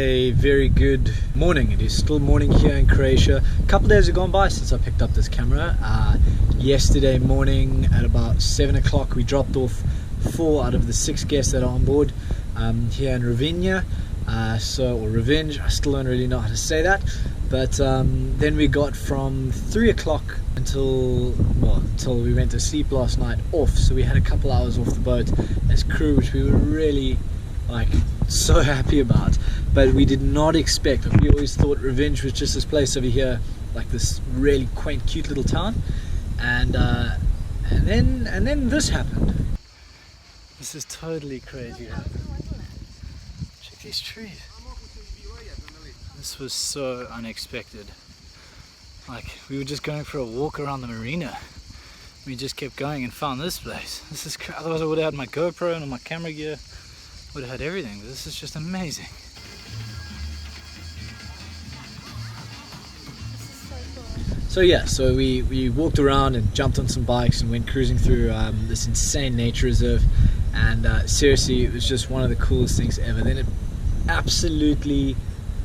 a very good morning. It is still morning here in Croatia. A couple days have gone by since I picked up this camera. Yesterday morning at about 7 o'clock we dropped off 4 out of the 6 guests that are on board here in Ravenna. Or Revenge, I still don't really know how to say that. But then we got from 3 o'clock until we went to sleep last night off. So we had a couple hours off the boat as crew, which we were really so happy about. But we did not expect, we always thought Revenge was just this place over here, like this really quaint, cute little town. And then this happened. This is totally crazy. Check these trees. This was so unexpected. We were just going for a walk around the marina. We just kept going and found this place. This is otherwise I would have had my GoPro and all my camera gear. Would have had everything. This is just amazing. So yeah, so we walked around and jumped on some bikes and went cruising through this insane nature reserve. And seriously, it was just one of the coolest things ever. Then it absolutely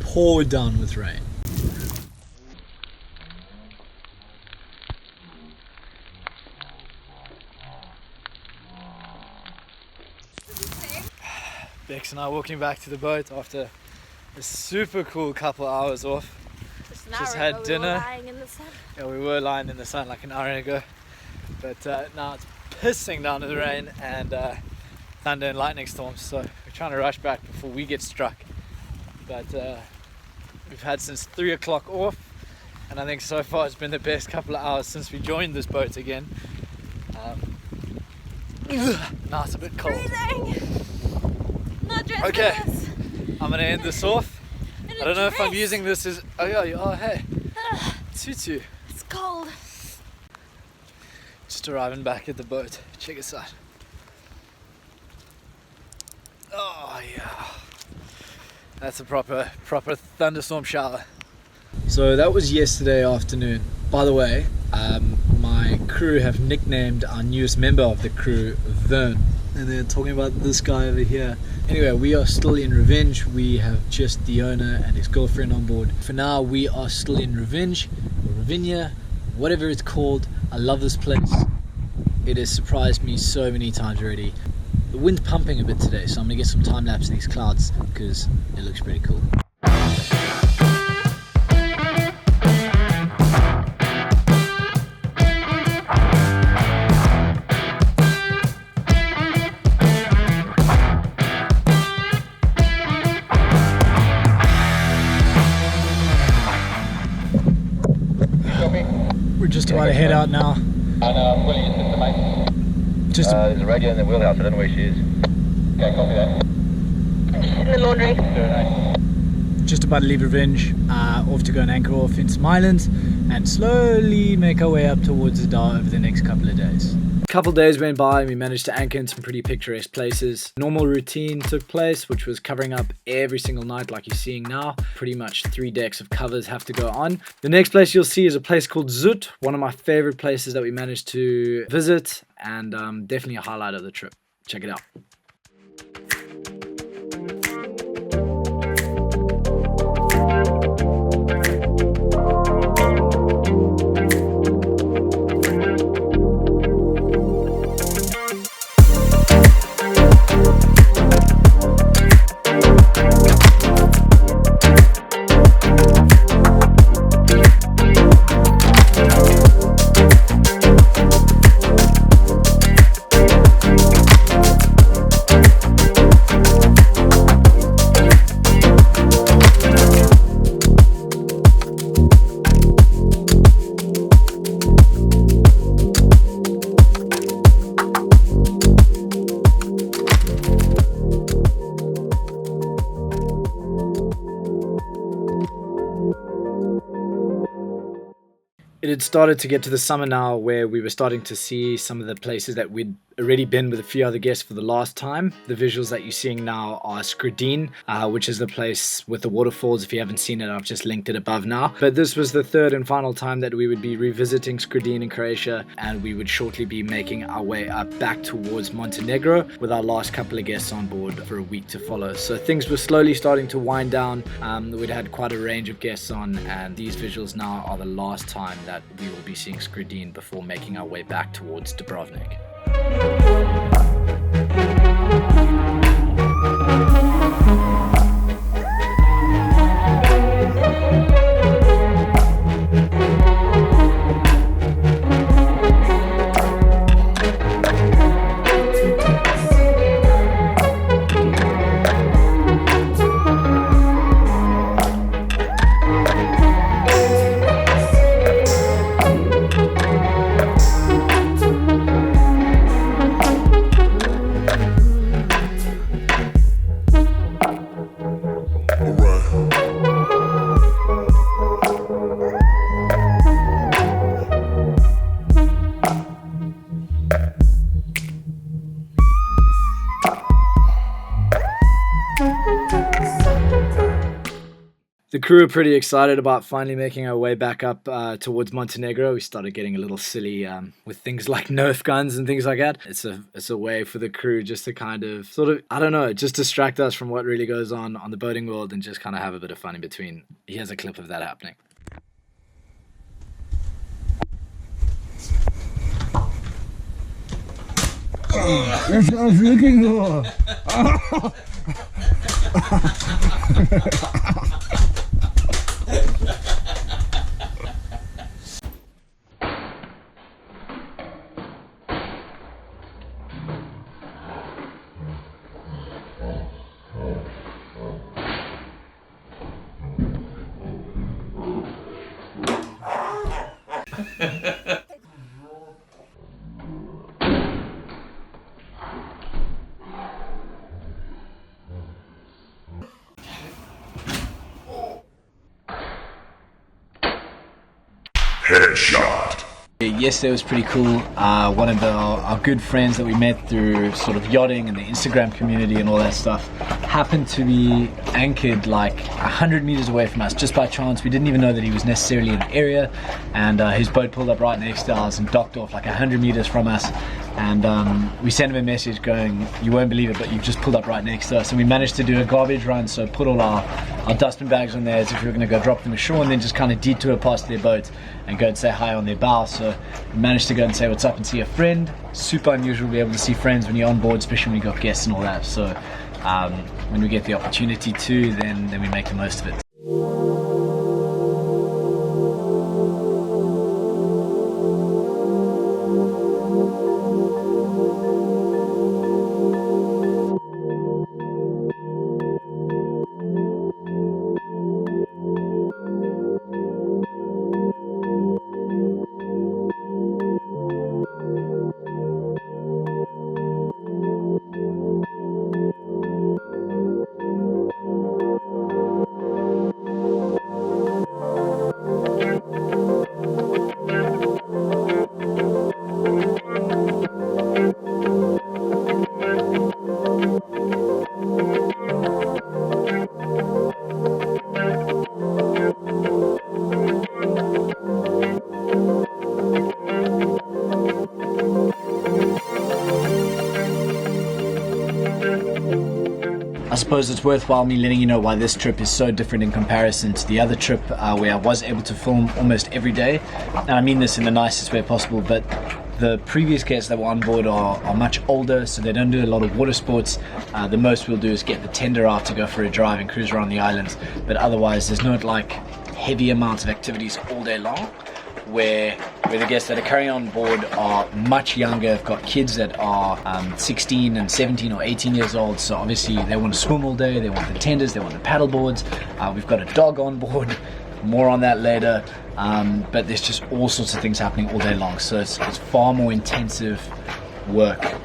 poured down with rain. Bex and I walking back to the boat after a super cool couple hours off. Just had dinner. We were lying in the sun. Yeah, we were lying in the sun like an hour ago. But now it's pissing down with rain and thunder and lightning storms. So we're trying to rush back before we get struck. But we've had since 3 o'clock off, and I think so far it's been the best couple of hours since we joined this boat again. Now it's a bit cold. Not dressed Okay, for this. I'm gonna end this off. I don't know if I'm using this as hey, tutu. It's cold. Just arriving back at the boat. Check this out. Oh yeah, that's a proper thunderstorm shower. So that was yesterday afternoon. By the way, my crew have nicknamed our newest member of the crew Vern, and they're talking about this guy over here. Anyway, we are still in Revenge. We have just the owner and his girlfriend on board. For now, we are still in Revenge, or Ravenna, whatever it's called. I love this place. It has surprised me so many times already. The wind's pumping a bit today, so I'm gonna get some time lapse of these clouds because it looks pretty cool. We're just about to head out now. There's a radio in the wheelhouse, I don't know where she is. Okay, copy that. In the laundry. Just about to leave Revenge, off to go and anchor off in some islands and slowly make our way up towards the Dar over the next couple of days. A couple of days went by and we managed to anchor in some pretty picturesque places. Normal routine took place, which was covering up every single night like you're seeing now. Pretty much 3 decks of covers have to go on. The next place you'll see is a place called Zut, one of my favorite places that we managed to visit, and definitely a highlight of the trip. Check it out. It had started to get to the summer now where we were starting to see some of the places that we'd already been with a few other guests for the last time. The visuals that you're seeing now are Skradin, which is the place with the waterfalls. If you haven't seen it, I've just linked it above now. But this was the third and final time that we would be revisiting Skradin in Croatia, and we would shortly be making our way up back towards Montenegro with our last couple of guests on board for a week to follow. So things were slowly starting to wind down. We'd had quite a range of guests on, and these visuals now are the last time that we will be seeing Skradin before making our way back towards Dubrovnik. The crew are pretty excited about finally making our way back up towards Montenegro. We started getting a little silly with things like Nerf guns and things like that. It's a way for the crew just to kind of sort of, I don't know, just distract us from what really goes on the boating world and just kind of have a bit of fun in between. Here's a clip of that happening. That's what I was looking for. Headshot. Yesterday was pretty cool. One of our good friends that we met through sort of yachting and the Instagram community and all that stuff happened to be anchored like 100 meters away from us just by chance. We didn't even know that he was necessarily in the area, and his boat pulled up right next to ours and docked off like 100 meters from us. And we sent him a message going, "You won't believe it, but you've just pulled up right next to us." And we managed to do a garbage run, so put all our dustbin bags on there as if we were going to go drop them ashore, and then just kind of detour past their boat and go and say hi on their bow. So we managed to go and say what's up and see a friend. Super unusual to be able to see friends when you're on board, especially when you got guests and all that. So when we get the opportunity to, then we make the most of it. I suppose it's worthwhile me letting you know why this trip is so different in comparison to the other trip where I was able to film almost every day. And I mean this in the nicest way possible, but the previous guests that were on board are much older, so they don't do a lot of water sports. The most we'll do is get the tender out to go for a drive and cruise around the islands, but otherwise there's no like heavy amounts of activities all day long. Where the guests that are currently on board are much younger, have got kids that are 16 and 17 or 18 years old, so obviously they want to swim all day, they want the tenders, they want the paddle boards. We've got a dog on board, more on that later, but there's just all sorts of things happening all day long, so it's far more intensive work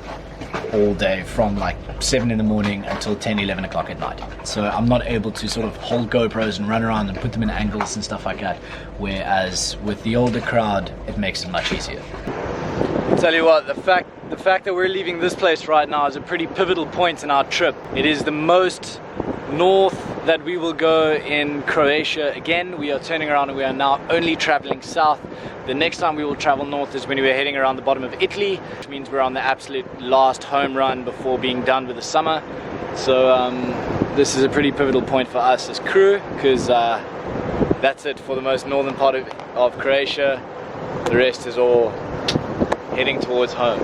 all day from like 7 in the morning until 10, 11 o'clock at night. So I'm not able to sort of hold GoPros and run around and put them in angles and stuff like that, whereas with the older crowd it makes it much easier. I'll tell you what, the fact the fact that we're leaving this place right now is a pretty pivotal point in our trip. It is the most north that we will go in Croatia. Again, we are turning around and we are now only traveling south. The next time we will travel north is when we're heading around the bottom of Italy, which means we're on the absolute last home run before being done with the summer. So this is a pretty pivotal point for us as crew, because that's it for the most northern part of Croatia. The rest is all heading towards home.